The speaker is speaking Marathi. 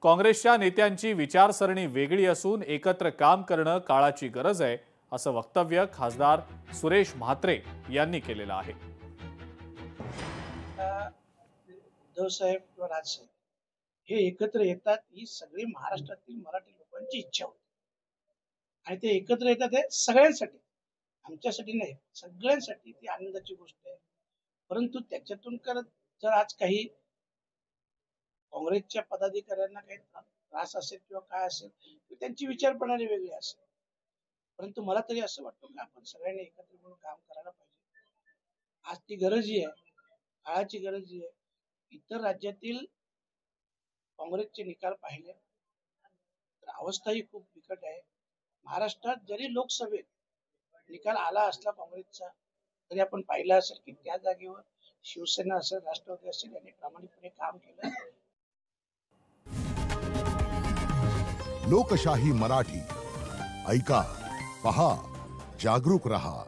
काँग्रेसच्या नेत्यांची विचारसरणी वेगळी असून एकत्र काम करणं काळाची गरज आहे, असं वक्तव्य खासदार सुरेश म्हात्रे यांनी केलेलं आहे. उद्धव साहेब किंवा राजसाहेब हे एकत्र येतात ही सगळी महाराष्ट्रातील मराठी लोकांची इच्छा होती आणि ते एकत्र येतात हे सगळ्यांसाठी, आमच्यासाठी नाही, सगळ्यांसाठी ती आनंदाची गोष्ट आहे. परंतु त्याच्यातून जर आज काही काँग्रेसच्या पदाधिकाऱ्यांना काही त्रास असेल किंवा काय असेल तर त्यांची विचार प्रणाली वेगळी असेल. परंतु मला तरी असं वाटतं की आपण सगळ्यांनी एकत्र मिळून काम करायला पाहिजे. आज ती गरजही आहे, काळाची गरजही आहे. इतर राज्यातील काँग्रेसचे निकाल पाहिले तर अवस्थाही खूप बिकट आहे. महाराष्ट्रात जरी लोकसभेत निकाल आला असला काँग्रेसचा तरी आपण पाहिलं असेल की त्या जागेवर शिवसेना असेल, राष्ट्रवादी असेल यांनी प्रामाणिकपणे काम केलं. लोकशाही मराठी ऐका, पहा, जागरूक रहा.